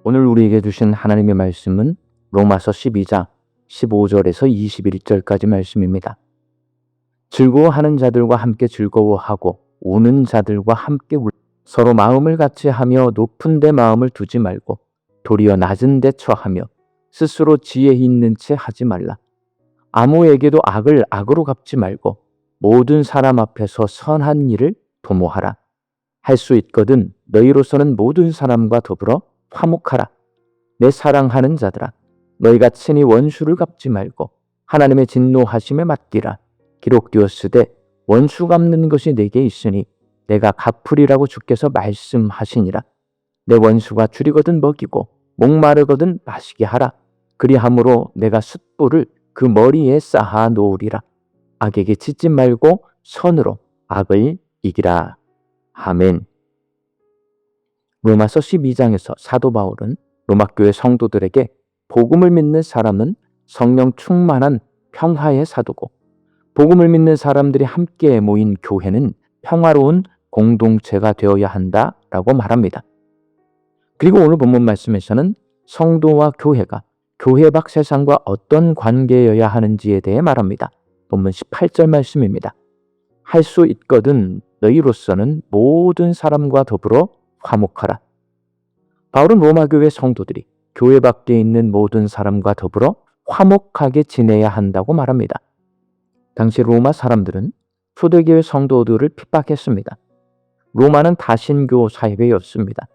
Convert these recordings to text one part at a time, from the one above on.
오늘 우리에게 주신 하나님의 말씀은 로마서 12장 15절에서 21절까지 말씀입니다. 즐거워하는 자들과 함께 즐거워하고 우는 자들과 함께 서로 마음을 같이 하며 높은 데 마음을 두지 말고 도리어 낮은 데 처하며 스스로 지혜 있는 채 하지 말라. 아무에게도 악을 악으로 갚지 말고 모든 사람 앞에서 선한 일을 도모하라. 할 수 있거든 너희로서는 모든 사람과 더불어 화목하라. 내 사랑하는 자들아, 너희가 친히 원수를 갚지 말고 하나님의 진노하심에 맡기라. 기록되었으되 원수 갚는 것이 내게 있으니 내가 갚으리라고 주께서 말씀하시니라. 내 원수가 줄이거든 먹이고 목마르거든 마시게 하라. 그리함으로 내가 숯불을 그 머리에 쌓아 놓으리라. 악에게 짓지 말고 선으로 악을 이기라. 아멘. 로마서 12장에서 사도 바울은 로마교회 성도들에게 복음을 믿는 사람은 성령 충만한 평화의 사도고 복음을 믿는 사람들이 함께 모인 교회는 평화로운 공동체가 되어야 한다라고 말합니다. 그리고 오늘 본문 말씀에서는 성도와 교회가 교회 밖 세상과 어떤 관계여야 하는지에 대해 말합니다. 본문 18절 말씀입니다. 할 수 있거든 너희로서는 모든 사람과 더불어 화목하라. 바울은 로마교회 성도들이 교회 밖에 있는 모든 사람과 더불어 화목하게 지내야 한다고 말합니다. 당시 로마 사람들은 초대교회 성도들을 핍박했습니다. 로마는 다신교 사회였습니다.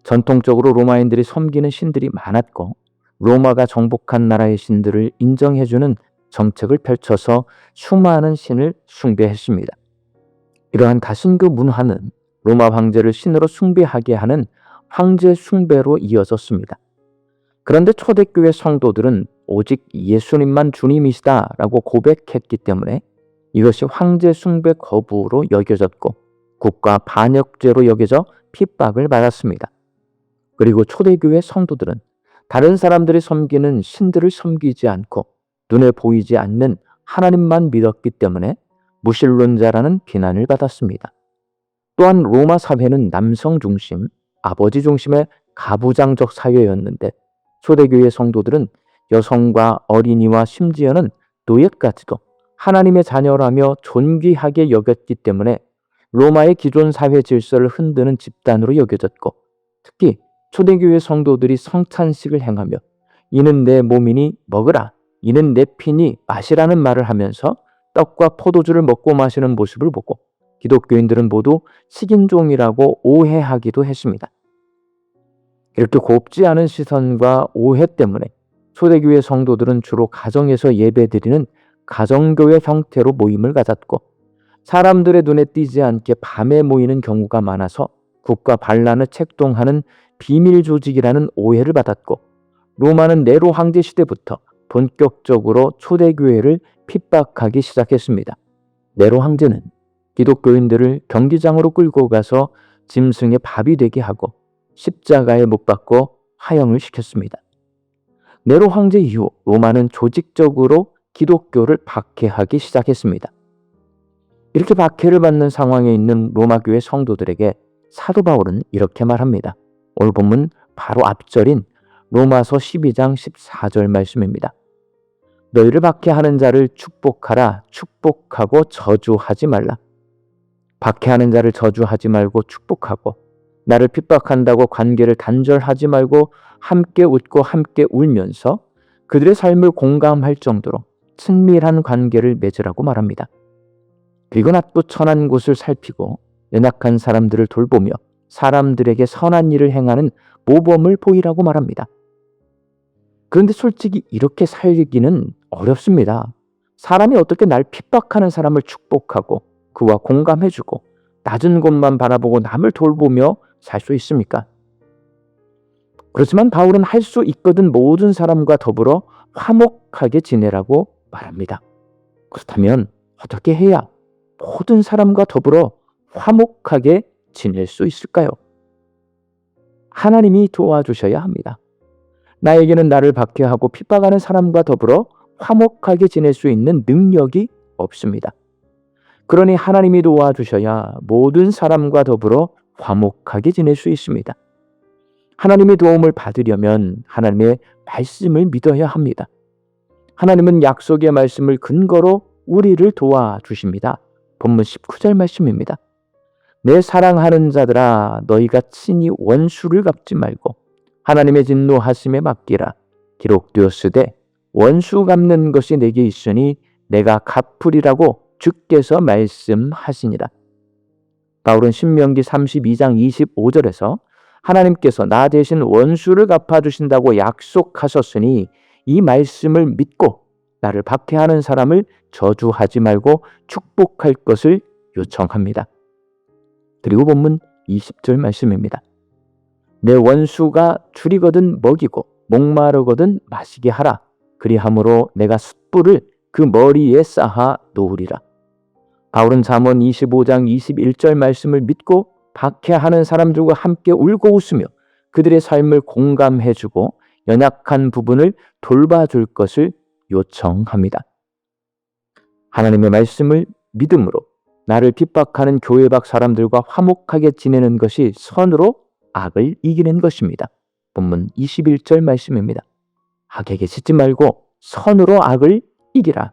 전통적으로 로마인들이 섬기는 신들이 많았고 로마가 정복한 나라의 신들을 인정해주는 정책을 펼쳐서 수많은 신을 숭배했습니다. 이러한 다신교 문화는 로마 황제를 신으로 숭배하게 하는 황제 숭배로 이어졌습니다. 그런데 초대교회 성도들은 오직 예수님만 주님이시다라고 고백했기 때문에 이것이 황제 숭배 거부로 여겨졌고 국가 반역죄로 여겨져 핍박을 받았습니다. 그리고 초대교회 성도들은 다른 사람들이 섬기는 신들을 섬기지 않고 눈에 보이지 않는 하나님만 믿었기 때문에 무신론자라는 비난을 받았습니다. 또한 로마 사회는 남성 중심, 아버지 중심의 가부장적 사회였는데 초대교회 성도들은 여성과 어린이와 심지어는 노예까지도 하나님의 자녀라며 존귀하게 여겼기 때문에 로마의 기존 사회 질서를 흔드는 집단으로 여겨졌고 특히 초대교회 성도들이 성찬식을 행하며 이는 내 몸이니 먹으라, 이는 내 피니 마시라는 말을 하면서 떡과 포도주를 먹고 마시는 모습을 보고 기독교인들은 모두 식인종이라고 오해하기도 했습니다. 이렇게 곱지 않은 시선과 오해 때문에 초대교회 성도들은 주로 가정에서 예배드리는 가정교회 형태로 모임을 가졌고 사람들의 눈에 띄지 않게 밤에 모이는 경우가 많아서 국가 반란을 책동하는 비밀 조직이라는 오해를 받았고 로마는 네로 황제 시대부터 본격적으로 초대교회를 핍박하기 시작했습니다. 네로 황제는 기독교인들을 경기장으로 끌고 가서 짐승의 밥이 되게 하고 십자가에 못 박고 화형을 시켰습니다. 네로 황제 이후 로마는 조직적으로 기독교를 박해하기 시작했습니다. 이렇게 박해를 받는 상황에 있는 로마교회 성도들에게 사도 바울은 이렇게 말합니다. 오늘 본문 바로 앞절인 로마서 12장 14절 말씀입니다. 너희를 박해하는 자를 축복하라. 축복하고 저주하지 말라. 박해하는 자를 저주하지 말고 축복하고 나를 핍박한다고 관계를 단절하지 말고 함께 웃고 함께 울면서 그들의 삶을 공감할 정도로 친밀한 관계를 맺으라고 말합니다. 그리고 낮고 천한 곳을 살피고 연약한 사람들을 돌보며 사람들에게 선한 일을 행하는 모범을 보이라고 말합니다. 그런데 솔직히 이렇게 살기는 어렵습니다. 사람이 어떻게 날 핍박하는 사람을 축복하고 그와 공감해주고 낮은 곳만 바라보고 남을 돌보며 살 수 있습니까? 그렇지만 바울은 할 수 있거든 모든 사람과 더불어 화목하게 지내라고 말합니다. 그렇다면 어떻게 해야 모든 사람과 더불어 화목하게 지낼 수 있을까요? 하나님이 도와주셔야 합니다. 나에게는 나를 박해하고 핍박하는 사람과 더불어 화목하게 지낼 수 있는 능력이 없습니다. 그러니 하나님이 도와주셔야 모든 사람과 더불어 화목하게 지낼 수 있습니다. 하나님의 도움을 받으려면 하나님의 말씀을 믿어야 합니다. 하나님은 약속의 말씀을 근거로 우리를 도와주십니다. 본문 19절 말씀입니다. 내 사랑하는 자들아 너희가 친히 원수를 갚지 말고 하나님의 진노하심에 맡기라. 기록되었으되 원수 갚는 것이 내게 있으니 내가 갚으리라고 주께서 말씀하시니라. 바울은 신명기 32장 25절에서 하나님께서 나 대신 원수를 갚아주신다고 약속하셨으니 이 말씀을 믿고 나를 박해하는 사람을 저주하지 말고 축복할 것을 요청합니다. 그리고 본문 20절 말씀입니다. 내 원수가 줄이거든 먹이고 목마르거든 마시게 하라. 그리함으로 내가 숯불을 그 머리에 쌓아 놓으리라. 바울은 잠언 25장 21절 말씀을 믿고 박해하는 사람들과 함께 울고 웃으며 그들의 삶을 공감해주고 연약한 부분을 돌봐줄 것을 요청합니다. 하나님의 말씀을 믿음으로 나를 핍박하는 교회 밖 사람들과 화목하게 지내는 것이 선으로 악을 이기는 것입니다. 본문 21절 말씀입니다. 악에게 짓지 말고 선으로 악을 이기라.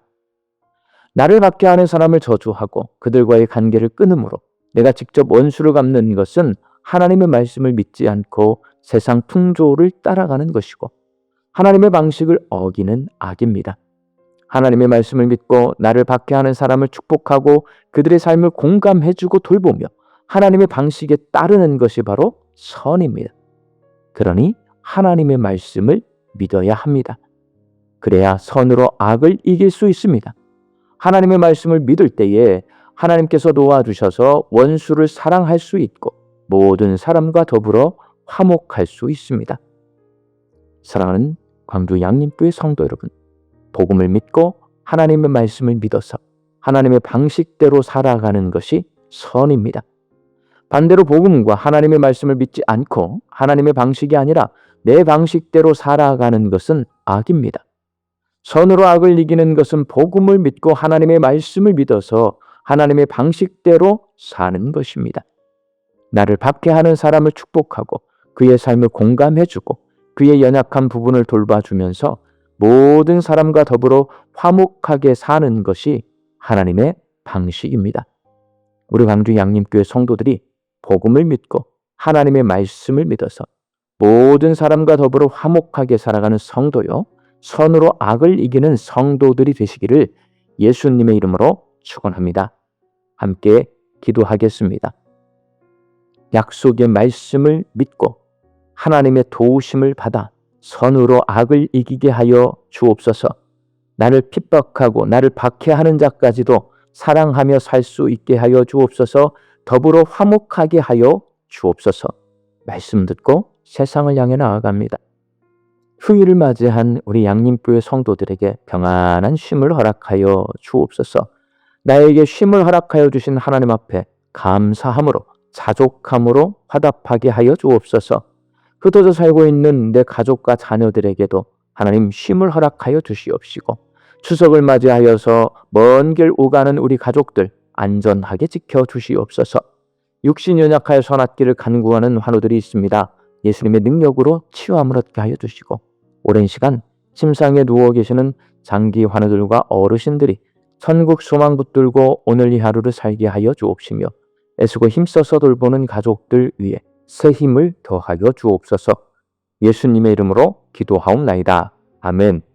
나를 박해하는 사람을 저주하고 그들과의 관계를 끊음으로 내가 직접 원수를 갚는 것은 하나님의 말씀을 믿지 않고 세상 풍조를 따라가는 것이고 하나님의 방식을 어기는 악입니다. 하나님의 말씀을 믿고 나를 박해하는 사람을 축복하고 그들의 삶을 공감해주고 돌보며 하나님의 방식에 따르는 것이 바로 선입니다. 그러니 하나님의 말씀을 믿어야 합니다. 그래야 선으로 악을 이길 수 있습니다. 하나님의 말씀을 믿을 때에 하나님께서 도와주셔서 원수를 사랑할 수 있고 모든 사람과 더불어 화목할 수 있습니다. 사랑하는 광주 양림교회 성도 여러분, 복음을 믿고 하나님의 말씀을 믿어서 하나님의 방식대로 살아가는 것이 선입니다. 반대로 복음과 하나님의 말씀을 믿지 않고 하나님의 방식이 아니라 내 방식대로 살아가는 것은 악입니다. 선으로 악을 이기는 것은 복음을 믿고 하나님의 말씀을 믿어서 하나님의 방식대로 사는 것입니다. 나를 박해하는 사람을 축복하고 그의 삶을 공감해주고 그의 연약한 부분을 돌봐주면서 모든 사람과 더불어 화목하게 사는 것이 하나님의 방식입니다. 우리 광주 양림교회 성도들이 복음을 믿고 하나님의 말씀을 믿어서 모든 사람과 더불어 화목하게 살아가는 성도요, 선으로 악을 이기는 성도들이 되시기를 예수님의 이름으로 축원합니다. 함께 기도하겠습니다. 약속의 말씀을 믿고 하나님의 도우심을 받아 선으로 악을 이기게 하여 주옵소서. 나를 핍박하고 나를 박해하는 자까지도 사랑하며 살 수 있게 하여 주옵소서. 더불어 화목하게 하여 주옵소서. 말씀 듣고 세상을 향해 나아갑니다. 휴일을 맞이한 우리 양림교회 성도들에게 평안한 쉼을 허락하여 주옵소서. 나에게 쉼을 허락하여 주신 하나님 앞에 감사함으로 자족함으로 화답하게 하여 주옵소서. 흩어져 살고 있는 내 가족과 자녀들에게도 하나님 쉼을 허락하여 주시옵시고 추석을 맞이하여서 먼 길 오가는 우리 가족들 안전하게 지켜주시옵소서. 육신 연약하여 선악기를 간구하는 환우들이 있습니다. 예수님의 능력으로 치유함을 얻게 하여 주시고 오랜 시간 침상에 누워 계시는 장기 환우들과 어르신들이 천국 소망 붙들고 오늘 이 하루를 살게 하여 주옵시며 애쓰고 힘써서 돌보는 가족들 위에 새 힘을 더하여 주옵소서. 예수님의 이름으로 기도하옵나이다. 아멘.